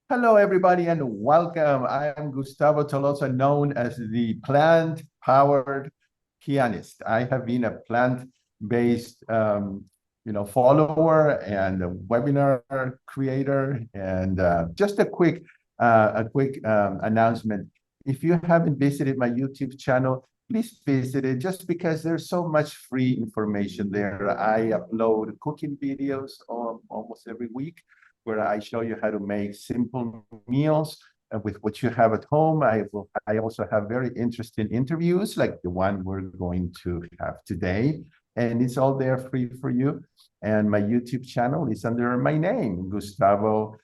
Hello, everybody, and welcome. I am Gustavo Tolosa, known as the plant-powered pianist. I have been a plant-based, follower and a webinar creator. And just a quick announcement. If you haven't visited my YouTube channel, please visit it. Just because there's so much free information there. I upload cooking videos almost every week, where I show you how to make simple meals with what you have at home. I also have very interesting interviews like the one we're going to have today, and it's all there free for you. And my YouTube channel is under my name, Gustavo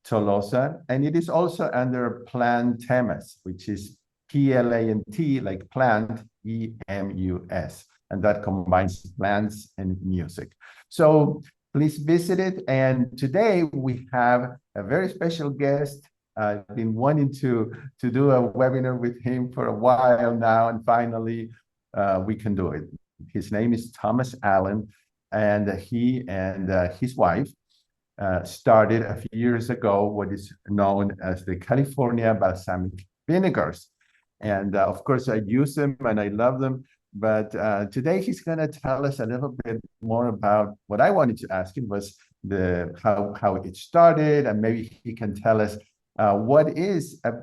Tolosa, and it is also under Plantemus, which is P-L-A-N-T, like plant, E-M-U-S, and that combines plants and music. So please visit it. And today we have a very special guest. I've been wanting to do a webinar with him for a while now, and finally we can do it. His name is Thomas Allen, and he and his wife started a few years ago what is known as the California Balsamic Vinegars. And of course, I use them and I love them. But today he's going to tell us a little bit more about what I wanted to ask him was how it started, and maybe he can tell us what is a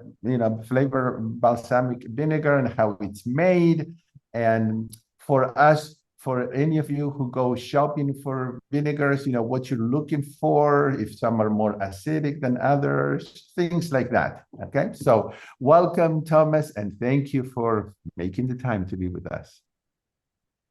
flavor balsamic vinegar and how it's made. And for any of you who go shopping for vinegars, what you're looking for, if some are more acidic than others, things like that. Okay, so welcome, Thomas, and thank you for making the time to be with us.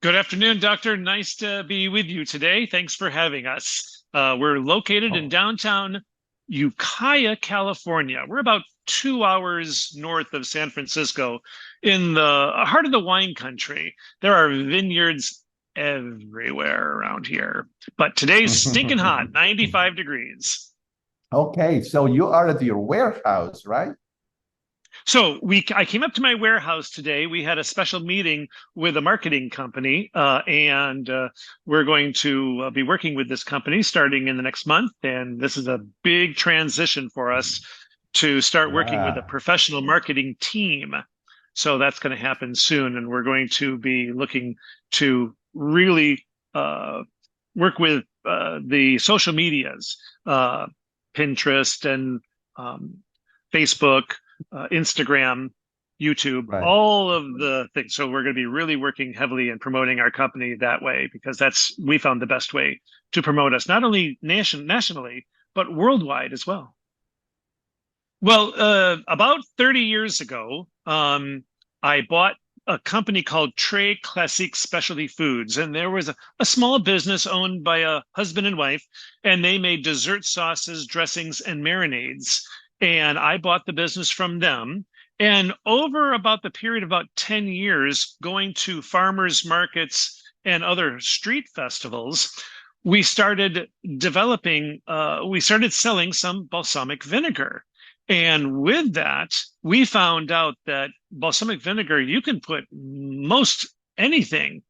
Good afternoon, Doctor. Nice to be with you today. Thanks for having us. We're located in downtown Ukiah, California. We're about 2 hours north of San Francisco in the heart of the wine country. There are vineyards everywhere around here, but today's stinking hot, 95 degrees. Okay, so you are at your warehouse, right? So I came up to my warehouse today. We had a special meeting with a marketing company, and we're going to be working with this company starting in the next month. And this is a big transition for us to start working with a professional marketing team. So that's going to happen soon, and we're going to be looking to really work with the social medias, Pinterest and Facebook, Instagram, YouTube, Right. all of the things. So we're going to be really working heavily in promoting our company that way, because we found the best way to promote us, not only nationally, but worldwide as well. Well, about 30 years ago, I bought a company called Très Classique Specialty Foods, and there was a small business owned by a husband and wife, and they made dessert sauces, dressings, and marinades. And I bought the business from them. And over about the period of about 10 years, going to farmers markets and other street festivals, we started selling some balsamic vinegar. And with that, we found out that balsamic vinegar, you can put most anything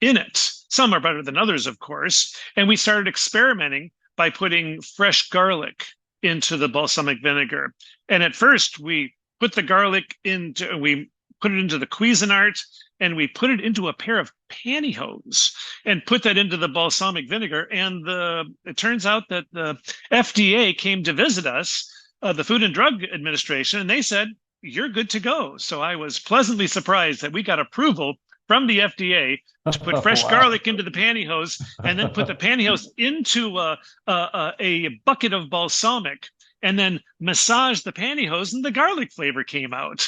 in it. Some are better than others, of course. And we started experimenting by putting fresh garlic into the balsamic vinegar. And at first, we put the we put it into the Cuisinart, and we put it into a pair of pantyhose and put that into the balsamic vinegar. And it turns out that the FDA came to visit us, the Food and Drug Administration, and they said, "You're good to go." So I was pleasantly surprised that we got approval from the FDA to put fresh garlic into the pantyhose, and then put the pantyhose into a bucket of balsamic, and then massage the pantyhose, and the garlic flavor came out.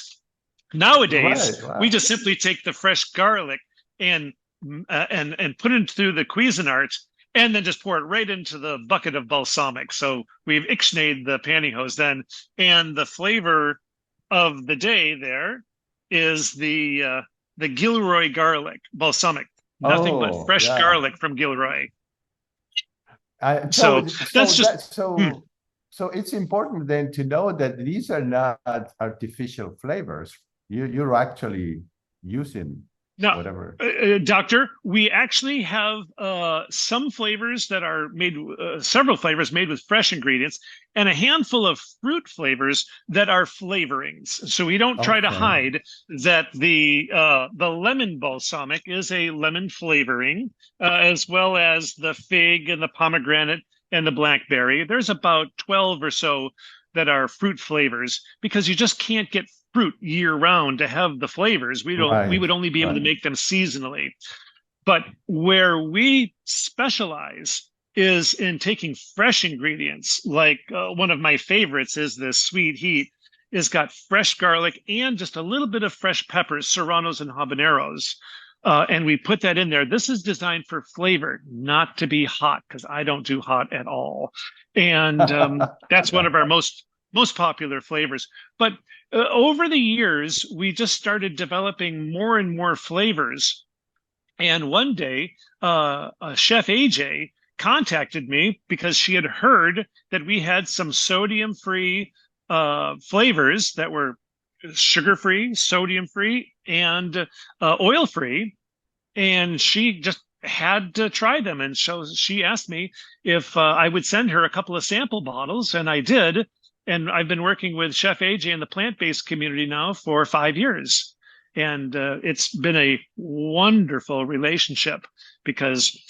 Nowadays, we just simply take the fresh garlic and put it through the Cuisinart, and then just pour it right into the bucket of balsamic. So we've ixnayed the pantyhose then, and the flavor of the day there is the Gilroy garlic balsamic. Nothing but fresh garlic from Gilroy. So it's important then to know that these are not artificial flavors. You're actually using Now, whatever. Doctor, we actually have some flavors that are made, several flavors made with fresh ingredients, and a handful of fruit flavors that are flavorings. So we don't try to Okay. hide that the lemon balsamic is a lemon flavoring, as well as the fig and the pomegranate and the blackberry. There's about 12 or so that are fruit flavors because you just can't get fruit year round to have the flavors. We would only be able to make them seasonally. But where we specialize is in taking fresh ingredients. Like one of my favorites is the sweet heat. It's got fresh garlic and just a little bit of fresh peppers, serranos and habaneros. And we put that in there. This is designed for flavor, not to be hot, because I don't do hot at all. And that's one of our most popular flavors. But over the years, we just started developing more and more flavors. And one day, Chef AJ contacted me because she had heard that we had some sodium-free flavors that were sugar-free, sodium-free, and oil-free. And she just had to try them. And so she asked me if I would send her a couple of sample bottles, and I did. And I've been working with Chef AJ in the plant-based community now for 5 years. And it's been a wonderful relationship because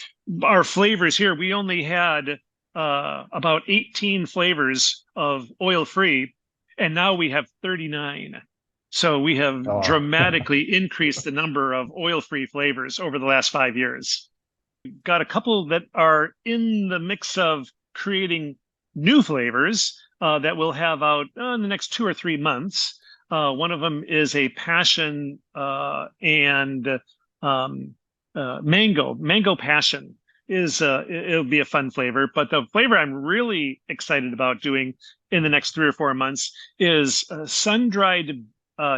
our flavors here, we only had about 18 flavors of oil-free, and now we have 39. So we have dramatically increased the number of oil-free flavors over the last 5 years. We've got a couple that are in the mix of creating new flavors that we'll have out in the next 2 or 3 months. One of them is a passion and mango passion it'll be a fun flavor. But the flavor I'm really excited about doing in the next 3 or 4 months is sun-dried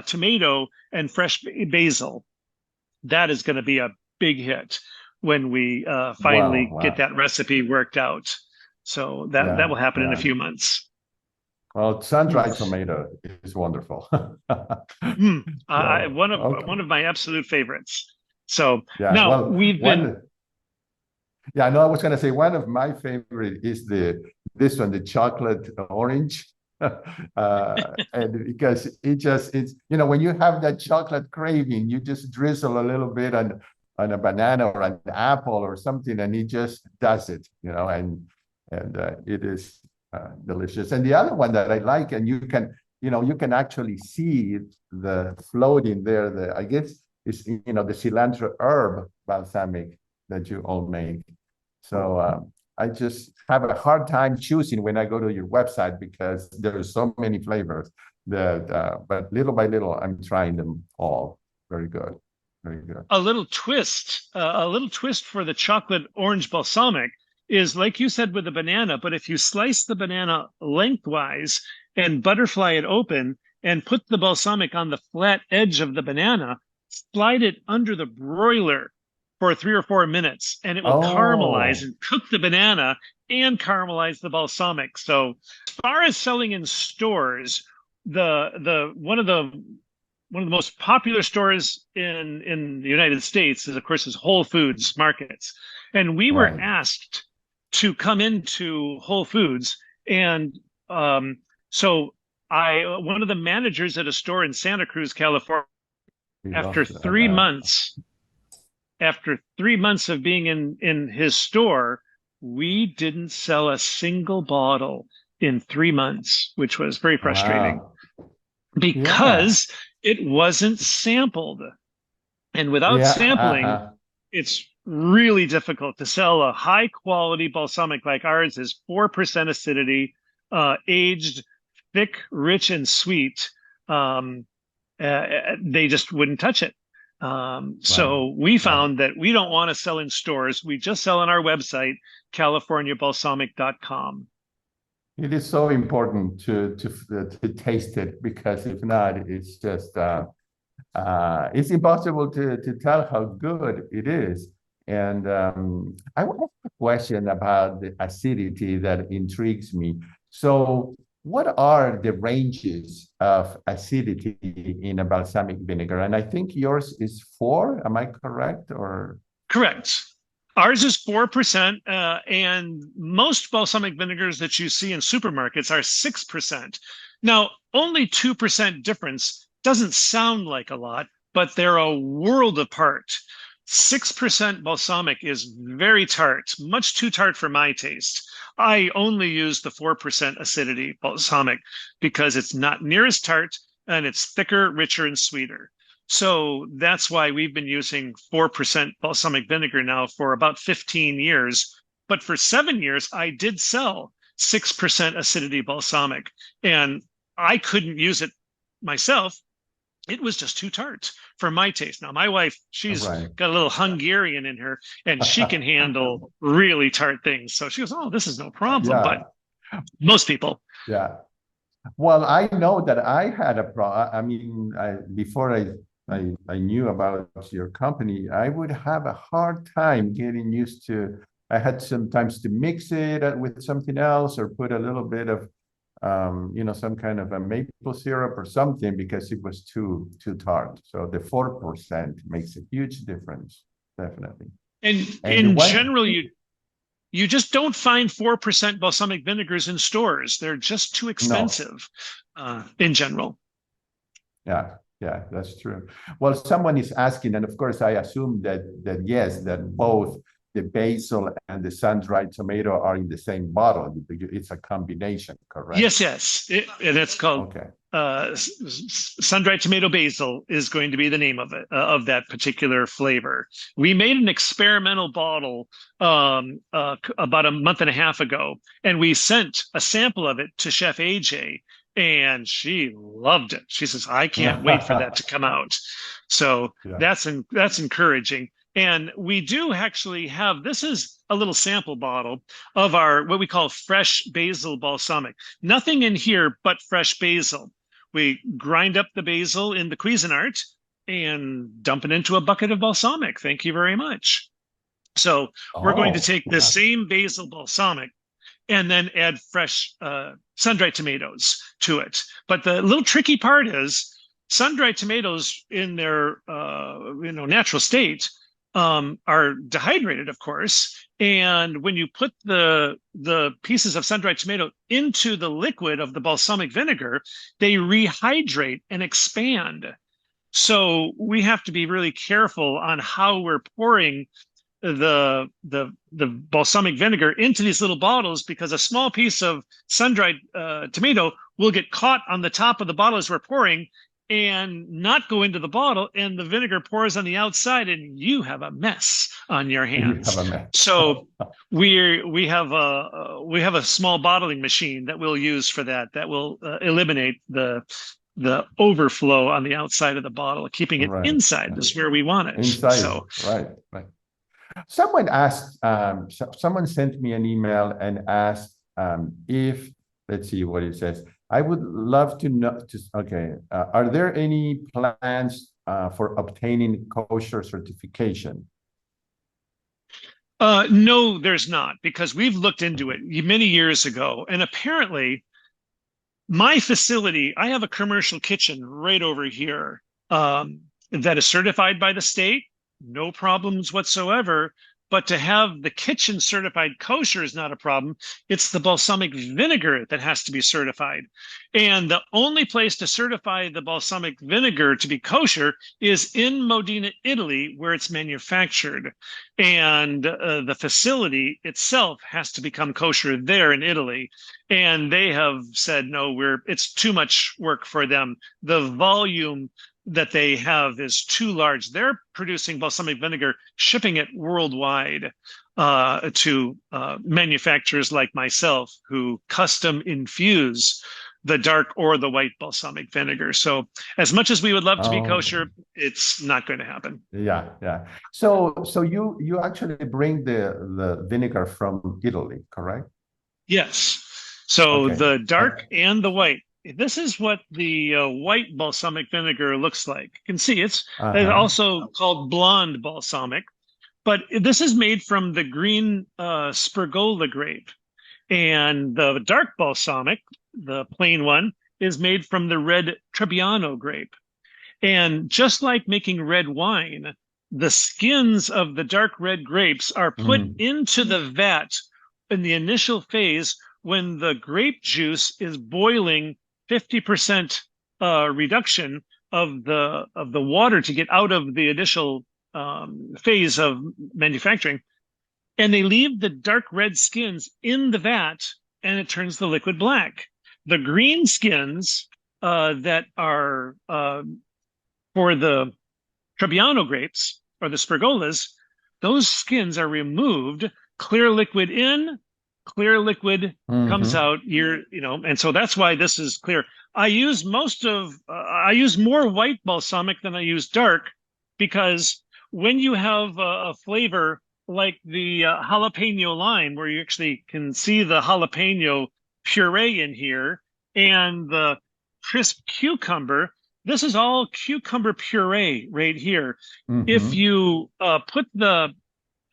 tomato and fresh basil. That is going to be a big hit when we finally get that recipe worked out. So that will happen in a few months. Well, sun-dried tomato is wonderful. One of my absolute favorites. So yeah, now well, we've been. Yeah, no, I was going to say one of my favorite is this one, the chocolate orange. And because it's when you have that chocolate craving, you just drizzle a little bit on a banana or an apple or something, and it just does it, and it is delicious. And the other one that I like, and you can actually see the floating there. I guess is the cilantro herb balsamic that you all make. So I just have a hard time choosing when I go to your website because there's so many flavors that, but little by little, I'm trying them all. Very good. Very good. A little twist for the chocolate orange balsamic is like you said with the banana, but if you slice the banana lengthwise and butterfly it open and put the balsamic on the flat edge of the banana, slide it under the broiler for 3 or 4 minutes, and it will caramelize and cook the banana and caramelize the balsamic. So as far as selling in stores, one of the most popular stores in the United States is, of course, Whole Foods markets. And we were asked to come into Whole Foods. And so one of the managers at a store in Santa Cruz, California, after 3 months of being in his store, we didn't sell a single bottle in 3 months, which was very frustrating because it wasn't sampled. And without sampling, it's really difficult to sell a high quality balsamic like ours is 4% acidity, aged, thick, rich, and sweet. They just wouldn't touch it. So we found that we don't want to sell in stores. We just sell on our website, californiabalsamic.com. It is so important to taste it because if not, it's just it's impossible to tell how good it is. And I want to ask a question about the acidity that intrigues me. So what are the ranges of acidity in a balsamic vinegar? And I think yours is 4. Am I correct? Or Correct. Ours is 4%, and most balsamic vinegars that you see in supermarkets are 6%. Now, only 2% difference doesn't sound like a lot, but they're a world apart. 6% balsamic is very tart, much too tart for my taste. I only use the 4% acidity balsamic because it's not near as tart and it's thicker, richer, and sweeter. So that's why we've been using 4% balsamic vinegar now for about 15 years. But for 7 years, I did sell 6% acidity balsamic, and I couldn't use it myself. It was just too tart for my taste. Now, my wife, she's right. got a little Hungarian in her, and she can handle really tart things. So she goes, "Oh, this is no problem." Yeah, But most people, yeah. Well, I know that I had a problem. I mean, before I knew about your company, I would have a hard time getting used to. I had sometimes to mix it with something else or put a little bit of, some kind of a maple syrup or something because it was too tart. So the 4% makes a huge difference, definitely. and And the in one, general, you just don't find 4% balsamic vinegars in stores. They're just too no, expensive, in general. yeah, yeah, that's true. Well, someone is asking, and of course, I assume that yes, that both the basil and the sun-dried tomato are in the same bottle. It's a combination, correct? Yes, yes. And it's called Okay. sun-dried tomato basil is going to be the name of it, of that particular flavor. We made an experimental bottle about a month and a half ago, and we sent a sample of it to Chef AJ, and she loved it. She says, "I can't wait for that to come out." So Yeah. that's encouraging. And we do actually have, this is a little sample bottle of our what we call fresh basil balsamic. Nothing in here but fresh basil. We grind up the basil in the Cuisinart and dump it into a bucket of balsamic. Thank you very much. So we're going to Oh, take the same basil balsamic and then add fresh sun-dried tomatoes to it. But the little tricky part is sun-dried tomatoes in their natural state are dehydrated, of course. And when you put the pieces of sun-dried tomato into the liquid of the balsamic vinegar, they rehydrate and expand. So we have to be really careful on how we're pouring the balsamic vinegar into these little bottles, because a small piece of sun-dried tomato will get caught on the top of the bottle as we're pouring and not go into the bottle, and the vinegar pours on the outside and you have a mess on your you hands. have a mess. So we have a small bottling machine that we'll use for that will eliminate the overflow on the outside of the bottle, keeping it Right. inside is where we want it. Inside, So right. Someone asked, someone sent me an email and asked if, let's see what it says. I would love to know, are there any plans for obtaining kosher certification? No, there's not, because we've looked into it many years ago. And apparently, my facility, I have a commercial kitchen right over here that is certified by the state, no problems whatsoever. But to have the kitchen certified kosher is not a problem. It's the balsamic vinegar that has to be certified. And the only place to certify the balsamic vinegar to be kosher is in Modena, Italy, where it's manufactured. And the facility itself has to become kosher there in Italy. And they have said, no, it's too much work for them. The volume that they have is too large. They're producing balsamic vinegar, shipping it worldwide to manufacturers like myself who custom infuse the dark or the white balsamic vinegar. So as much as we would love to be kosher, it's not going to happen. Yeah. So you actually bring the vinegar from Italy, correct? Yes. So the dark and the white. This is what the white balsamic vinegar looks like. You can see it's also called blonde balsamic, but this is made from the green Spergola grape. And the dark balsamic, the plain one, is made from the red Trebbiano grape. And just like making red wine, the skins of the dark red grapes are put into the vat in the initial phase when the grape juice is boiling 50% reduction of the water to get out of the initial phase of manufacturing. And they leave the dark red skins in the vat, and it turns the liquid black. The green skins that are for the Trebbiano grapes or the Spergolas, those skins are removed, clear liquid in, clear liquid comes out. And so that's why this is clear. I use more white balsamic than I use dark, because when you have a flavor like the jalapeno lime, where you actually can see the jalapeno puree in here, and the crisp cucumber, this is all cucumber puree right here. If you put the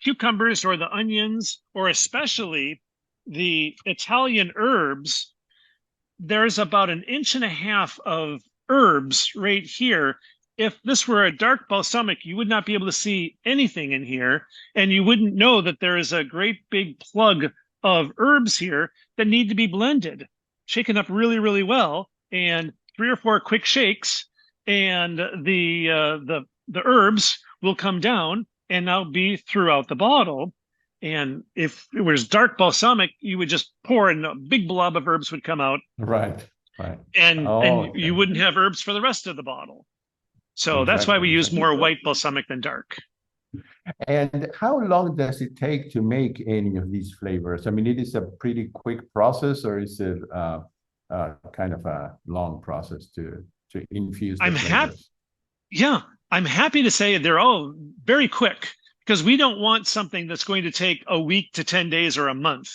cucumbers or the onions, or especially the Italian herbs, there's about 1.5 inches of herbs right here. If this were a dark balsamic, you would not be able to see anything in here, and you wouldn't know that there is a great big plug of herbs here that need to be blended, shaken up really, really well, and 3 or 4 quick shakes, and the herbs will come down and now be throughout the bottle. And if it was dark balsamic, you would just pour, and a big blob of herbs would come out. Right. And you wouldn't have herbs for the rest of the bottle. So that's why we use more white balsamic than dark. And how long does it take to make any of these flavors? I mean, it is a pretty quick process, or is it kind of a long process to infuse the flavors? I'm happy to say they're all very quick, because we don't want something that's going to take a week to 10 days or a month.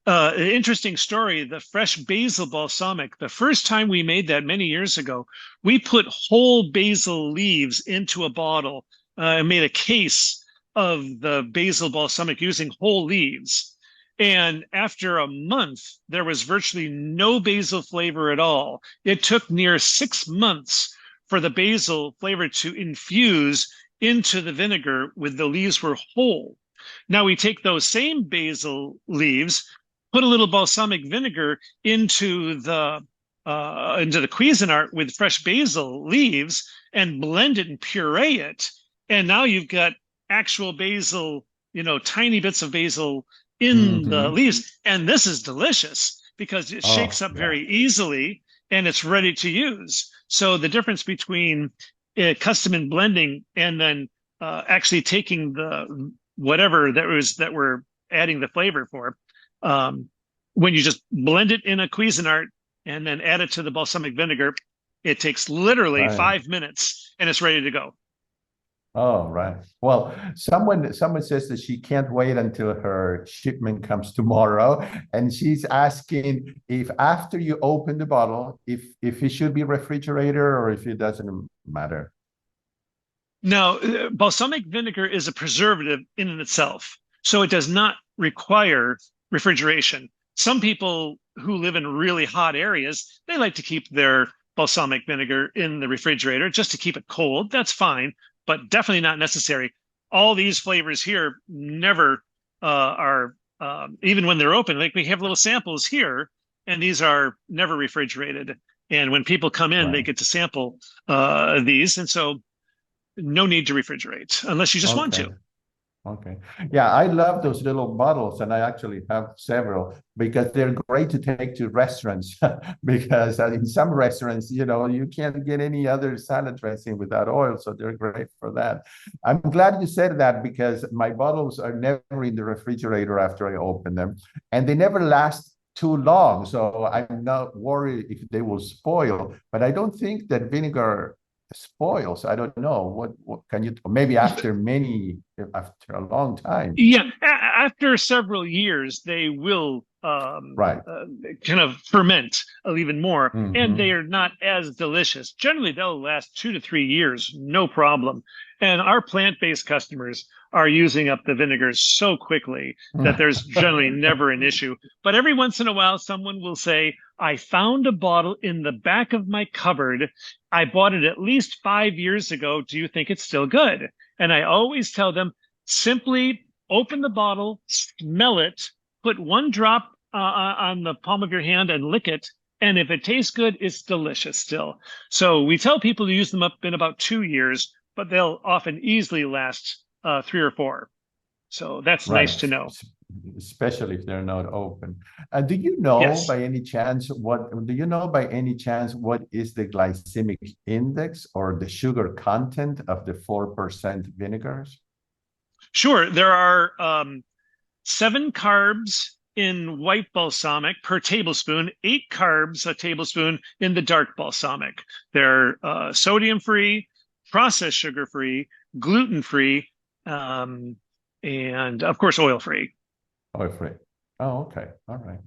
An interesting story, the fresh basil balsamic, the first time we made that many years ago, we put whole basil leaves into a bottle and made a case of the basil balsamic using whole leaves. And after a month, there was virtually no basil flavor at all. It took near 6 months for the basil flavor to infuse into the vinegar with the leaves were whole. Now we take those same basil leaves, put a little balsamic vinegar into the Cuisinart with fresh basil leaves, and blend it and puree it. And now you've got actual basil, tiny bits of basil in the leaves. And this is delicious because it shakes up very easily, and it's ready to use. So the difference between custom and blending, and then actually taking the whatever that we're adding the flavor for, when you just blend it in a Cuisinart and then add it to the balsamic vinegar, it takes literally 5 minutes and it's ready to go. Oh, right. Well, someone says that she can't wait until her shipment comes tomorrow, and she's asking if after you open the bottle, if it should be refrigerated or if it doesn't matter. Now, balsamic vinegar is a preservative in and itself, so it does not require refrigeration. Some people who live in really hot areas, they like to keep their balsamic vinegar in the refrigerator just to keep it cold. That's fine, but definitely not necessary. All these flavors here never are, even when they're open, like we have little samples here, and these are never refrigerated. And when people come in, they get to sample these. And so no need to refrigerate unless you just want to. Okay. Yeah, I love those little bottles, and I actually have several because they're great to take to restaurants because in some restaurants, you can't get any other salad dressing without oil, so they're great for that. I'm glad you said that because my bottles are never in the refrigerator after I open them, and they never last too long, so I'm not worried if they will spoil, but I don't think that vinegar spoils. I don't know what can you, maybe after a long time. Yeah, after several years they will kind of ferment even more, and they are not as delicious. Generally they'll last 2 to 3 years, no problem. And our plant-based customers are using up the vinegars so quickly that there's generally never an issue. But every once in a while, someone will say, I found a bottle in the back of my cupboard. I bought it at least 5 years ago. Do you think it's still good? And I always tell them, simply open the bottle, smell it, put one drop on the palm of your hand and lick it. And if it tastes good, it's delicious still. So we tell people to use them up in about 2 years, but they'll often easily last 3 or 4. So that's nice to know. Especially if they're not open. Do you know Yes. by any chance what is the glycemic index or the sugar content of the 4% vinegars? Sure. There are 7 carbs in white balsamic per tablespoon, 8 carbs a tablespoon in the dark balsamic. They're sodium-free, processed sugar-free, gluten-free, and of course, oil-free. Oil-free. Oh, okay. All right.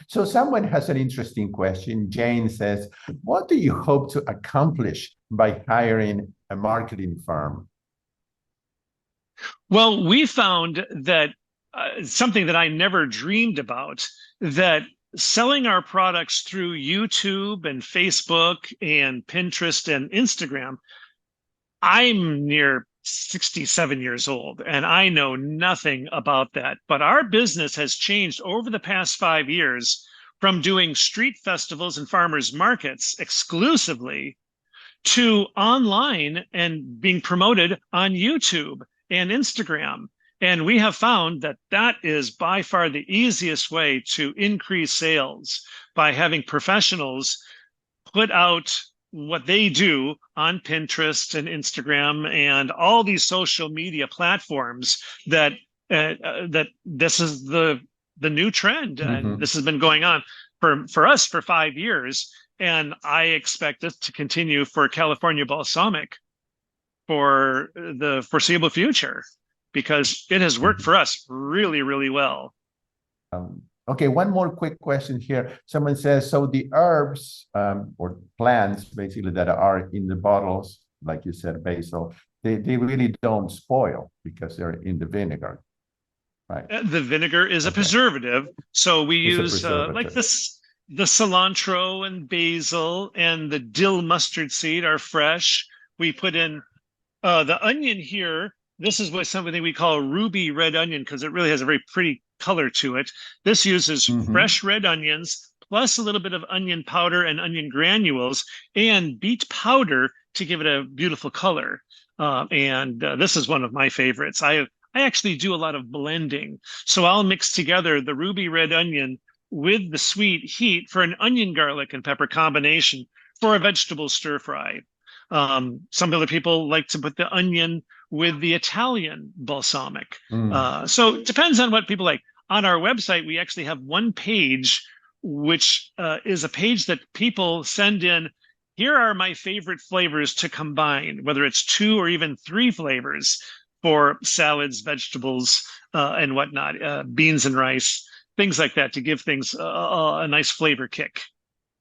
So someone has an interesting question. Jane says, what do you hope to accomplish by hiring a marketing firm? Well, we found that something that I never dreamed about, that selling our products through YouTube and Facebook and Pinterest and Instagram, I'm near 67 years old and I know nothing about that. But our business has changed over the past 5 years from doing street festivals and farmers markets exclusively to online and being promoted on YouTube and Instagram. And we have found that that is by far the easiest way to increase sales, by having professionals put out what they do on Pinterest and Instagram and all these social media platforms, that this is the new trend. And this has been going on for us for 5 years. And I expect this to continue for California Balsamic for the foreseeable future, because it has worked for us really, really well. Okay, one more quick question here. Someone says, so the herbs or plants basically that are in the bottles, like you said, basil, they really don't spoil because they're in the vinegar, right? The vinegar is a preservative. So we use like this, the cilantro and basil and the dill mustard seed are fresh. We put in the onion here. This is what something we call ruby red onion, because it really has a very pretty color to it. This uses fresh red onions plus a little bit of onion powder and onion granules and beet powder to give it a beautiful color. This is one of my favorites. I actually do a lot of blending. So I'll mix together the ruby red onion with the sweet heat for an onion, garlic, and pepper combination for a vegetable stir fry. Some other people like to put the onion with the Italian balsamic. So it depends on what people like. On our website, we actually have one page, which is a page that people send in. Here are my favorite flavors to combine, whether it's 2 or even 3 flavors for salads, vegetables, and whatnot, beans and rice, things like that, to give things a nice flavor kick.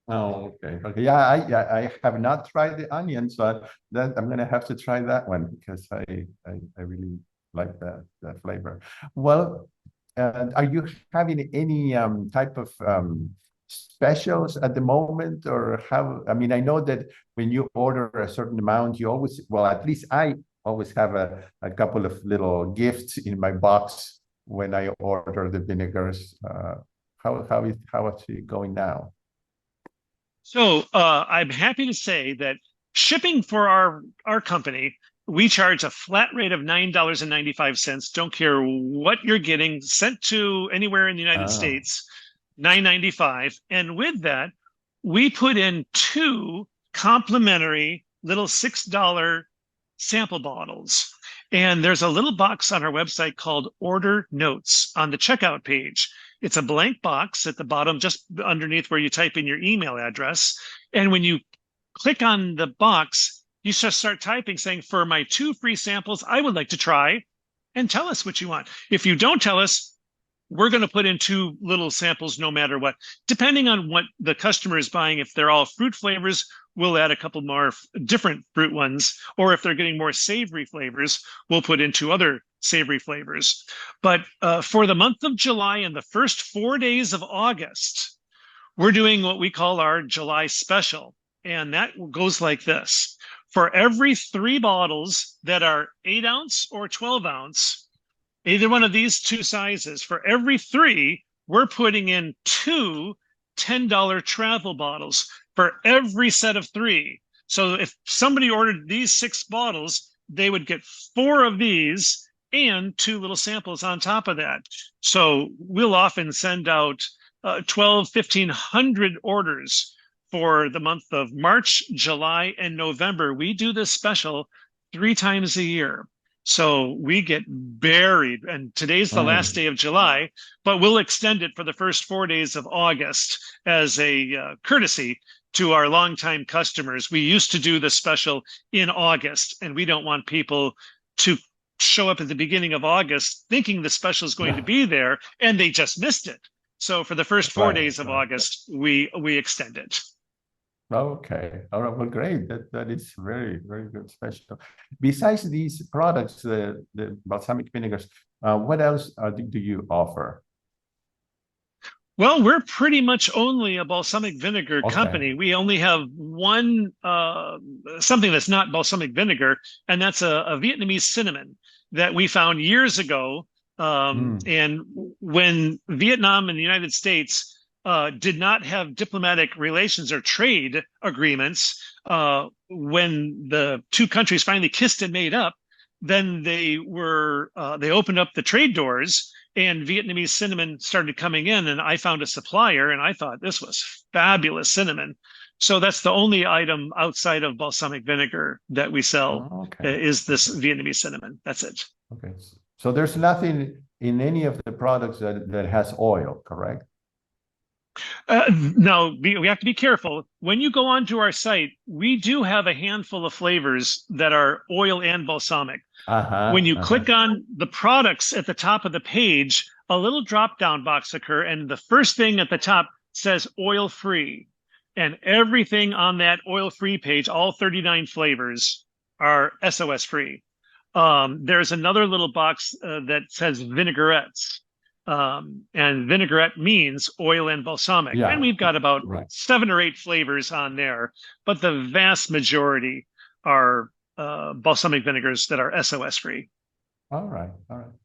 Oh, okay. Okay. Yeah, I have not tried the onion, so I'm gonna have to try that one because I really like that flavor. Well, are you having any type of specials at the moment, or how? I mean, I know that when you order a certain amount, you always, well, at least I always have a couple of little gifts in my box when I order the vinegars. How is it going now? So I'm happy to say that shipping for our company, we charge a flat rate of $9.95. Don't care what you're getting, sent to anywhere in the United States, $9.95. And with that, we put in 2 complimentary little $6 sample bottles. And there's a little box on our website called Order Notes on the checkout page. It's a blank box at the bottom, just underneath where you type in your email address. And when you click on the box, you just start typing, saying, for my 2 free samples, I would like to try, and tell us what you want. If you don't tell us, we're going to put in 2 little samples no matter what. Depending on what the customer is buying, if they're all fruit flavors, we'll add a couple more different fruit ones. Or if they're getting more savory flavors, we'll put in 2 other savory flavors. But for the month of July and the first 4 days of August, we're doing what we call our July special. And that goes like this. For every 3 bottles that are 8 ounce or 12 ounce, either one of these two sizes, for every 3, we're putting in 2 $10 travel bottles for every set of 3. So if somebody ordered these 6 bottles, they would get 4 of these and 2 little samples on top of that. So we'll often send out 1,500 orders for the month of March, July, and November. We do this special 3 times a year. So we get buried, and today's the last day of July, but we'll extend it for the first 4 days of August as a courtesy to our longtime customers. We used to do the special in August, and we don't want people to show up at the beginning of August thinking the special is going to be there, and they just missed it. So for the first 4 days of August, we extend it. Okay. All right. Well, great. That is very, very good special. Besides these products, the balsamic vinegars, what else do you offer? Well, we're pretty much only a balsamic vinegar company. We only have one something that's not balsamic vinegar, and that's a Vietnamese cinnamon that we found years ago. And when Vietnam and the United States did not have diplomatic relations or trade agreements, when the two countries finally kissed and made up, then they opened up the trade doors, and Vietnamese cinnamon started coming in, and I found a supplier, and I thought this was fabulous cinnamon. So that's the only item outside of balsamic vinegar that we sell is this Vietnamese cinnamon. That's it. Okay. So there's nothing in any of the products that has oil, correct? No, we have to be careful. When you go onto our site, we do have a handful of flavors that are oil and balsamic. When you click on the products at the top of the page, a little drop-down box occurs, and the first thing at the top says oil-free. And everything on that oil-free page, all 39 flavors, are SOS-free. There's another little box that says vinaigrettes. And vinaigrette means oil and balsamic. And we've got about 7 or 8 flavors on there, but the vast majority are balsamic vinegars that are SOS free. All right.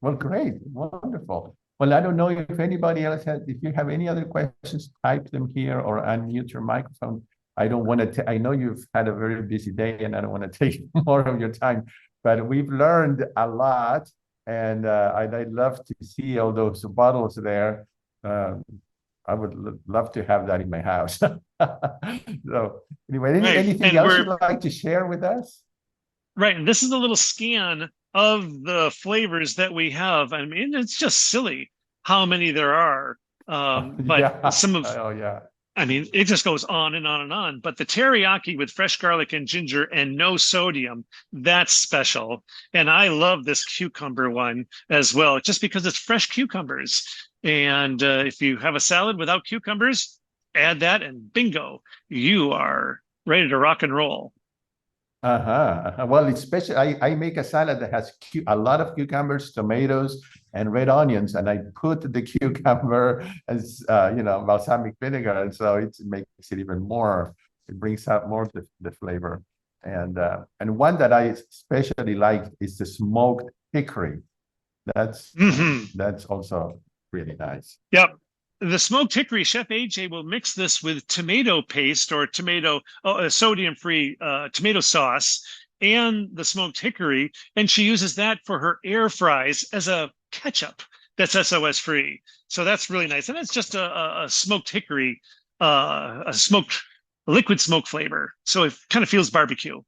Well, great. Wonderful. Well, I don't know if anybody else if you have any other questions, type them here or unmute your microphone. I don't want to, I know you've had a very busy day and I don't want to take more of your time, but we've learned a lot. And I'd love to see all those bottles there. I would love to have that in my house. So anyway, anything else you'd like to share with us? Right. And this is a little scan of the flavors that we have. I mean, it's just silly how many there are. But some of, I mean, it just goes on and on and on. But the teriyaki with fresh garlic and ginger and no sodium, that's special. And I love this cucumber one as well, just because it's fresh cucumbers. And if you have a salad without cucumbers, add that and bingo, you are ready to rock and roll. Well, especially I make a salad that has a lot of cucumbers, tomatoes, and red onions, and I put the cucumber as balsamic vinegar, and so it makes it even more. It brings out more the flavor. And one that I especially like is the smoked hickory. That's also really nice. Yep. The smoked hickory, Chef AJ will mix this with tomato paste or sodium-free tomato sauce and the smoked hickory, and she uses that for her air fries as a ketchup that's SOS-free. So that's really nice, and it's just a smoked hickory, a liquid smoke flavor. So it kind of feels barbecue.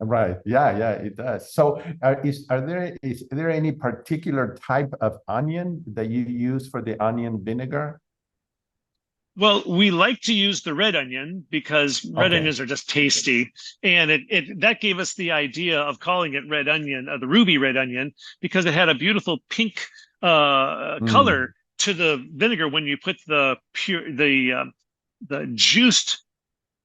Right. Yeah, it does. So is there any particular type of onion that you use for the onion vinegar? Well, we like to use the red onion because red onions are just tasty. And that gave us the idea of calling it red onion, the ruby red onion, because it had a beautiful pink color to the vinegar when you put the juiced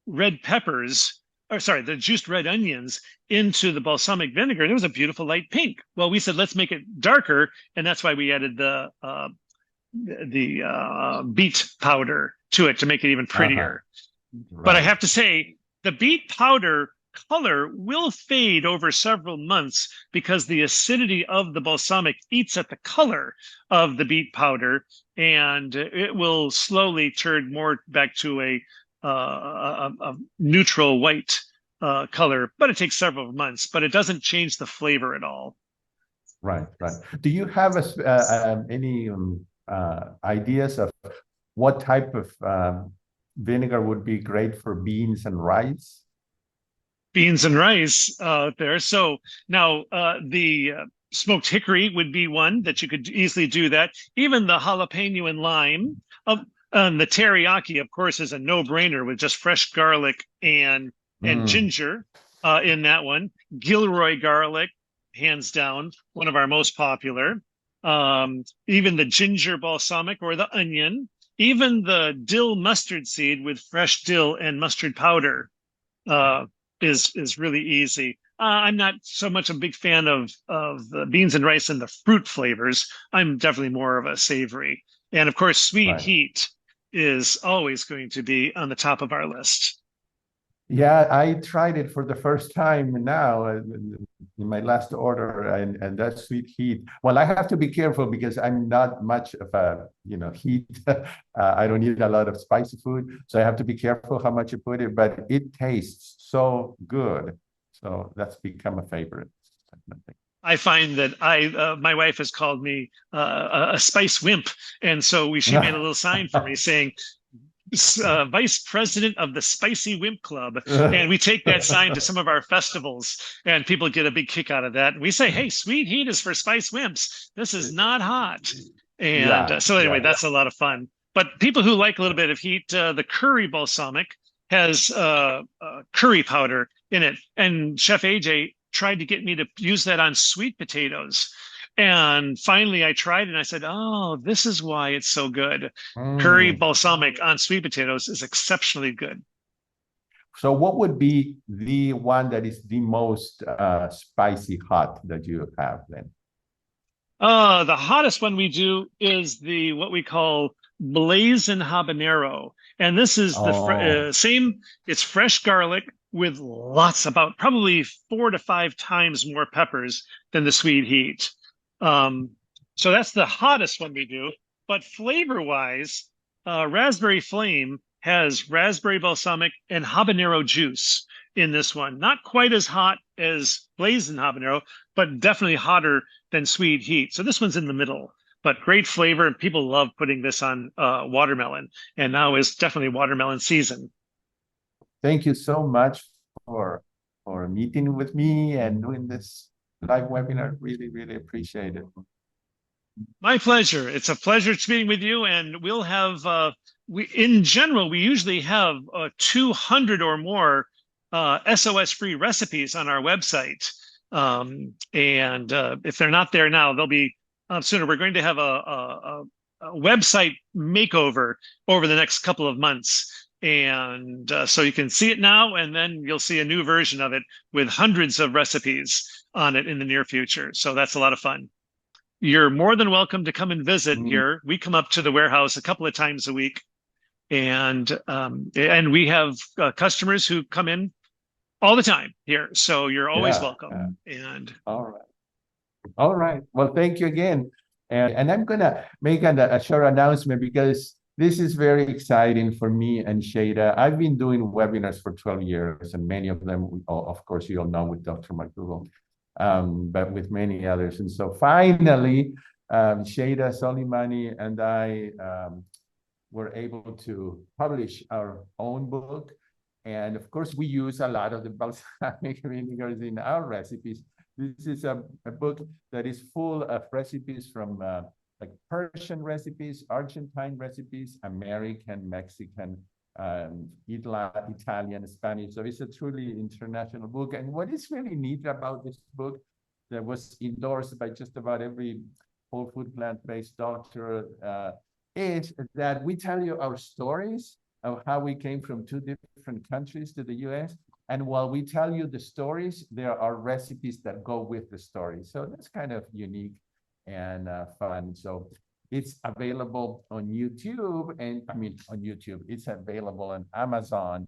red peppers or sorry, the juiced red onions into the balsamic vinegar, and it was a beautiful light pink. Well, we said, let's make it darker. And that's why we added the beet powder to it to make it even Uh-huh. prettier. But I Right. have to say, the beet powder color will fade over several months because the acidity of the balsamic eats at the color of the beet powder, and it will slowly turn more back to a neutral white color. But it takes several months, but it doesn't change the flavor at all. Right. Right. Do you have any ideas of what type of vinegar would be great for beans and rice? Beans and rice there. So now the smoked hickory would be one that you could easily do that. Even the jalapeno and lime. The teriyaki, of course, is a no-brainer with just fresh garlic and Mm. ginger in that one. Gilroy garlic, hands down, one of our most popular. Even the ginger balsamic or the onion. Even the dill mustard seed with fresh dill and mustard powder uh, is really easy. I'm not so much a big fan of the beans and rice and the fruit flavors. I'm definitely more of a savory. And of course, sweet Right. heat is always going to be on the top of our list. Yeah, I tried it for the first time now in my last order, and that sweet heat. Well, I have to be careful because I'm not much of a, heat. I don't eat a lot of spicy food, so I have to be careful how much you put it, but it tastes so good. So that's become a favorite. I find that my wife has called me a spice wimp, and so she made a little sign for me saying, vice president of the Spicy Wimp Club. And we take that sign to some of our festivals, and people get a big kick out of that. And we say, hey, sweet heat is for spice wimps. This is not hot. And Yeah, so, anyway, yeah. that's a lot of fun. But people who like a little bit of heat, the curry balsamic has curry powder in it. And Chef AJ tried to get me to use that on sweet potatoes. And finally, I tried it and I said, oh, this is why it's so good. Curry Mm. balsamic on sweet potatoes is exceptionally good. So what would be the one that is the most spicy hot that you have then? The hottest one we do is the what we call blazing habanero, and this is the Oh, same. It's fresh garlic with lots, about probably 4 to 5 times more peppers than the sweet heat. Um, so that's the hottest one we do. But flavor-wise, Raspberry Flame has raspberry balsamic and habanero juice in this one. Not quite as hot as blazing habanero, but definitely hotter than sweet heat. So this one's in the middle, but great flavor. And people love putting this on watermelon. And now is definitely watermelon season. thank you so much for meeting with me and doing this live webinar. Really, really appreciate it. My pleasure. It's a pleasure speaking with you. And we'll have, in general, we usually have 200 or more SOS-free recipes on our website. And if they're not there now, they'll be sooner. We're going to have a website makeover over the next couple of months. And so you can see it now, and then you'll see a new version of it with hundreds of recipes on it in the near future. So that's a lot of fun. You're more than welcome to come and visit Mm, here. We come up to the warehouse a couple of times a week, and we have customers who come in all the time here. So you're always yeah, welcome. yeah. And All right. All right. Well, thank you again. And I'm gonna make a short announcement because this is very exciting for me and Shada. I've been doing webinars for 12 years, and many of them, of course, you all know with Dr. McDougall, but with many others. And so finally, Shada Soleimani and I were able to publish our own book. And of course, we use a lot of the balsamic vinegars in our recipes. This is a book that is full of recipes from like Persian recipes, Argentine recipes, American, Mexican, Italian, Spanish. So it's a truly international book. And what is really neat about this book that was endorsed by just about every whole food plant-based doctor is that we tell you our stories of how we came from two different countries to the US. And while we tell you the stories, there are recipes that go with the stories. So that's kind of unique and fun. So it's available on YouTube, and I mean on YouTube. It's available on Amazon,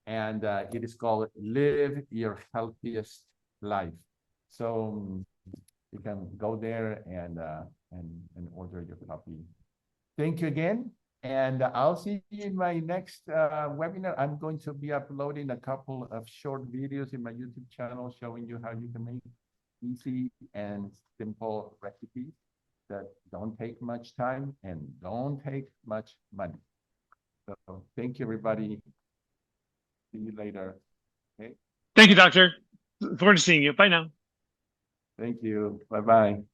and it is called Live Your Healthiest Life. So you can go there and order your copy. Thank you again. And I'll see you in my next webinar. I'm going to be uploading a couple of short videos in my YouTube channel showing you how you can make easy and simple recipes that don't take much time and don't take much money. So thank you, everybody. See you later. Okay. Thank you, Doctor. Look forward to seeing you. Bye now. Thank you. Bye-bye.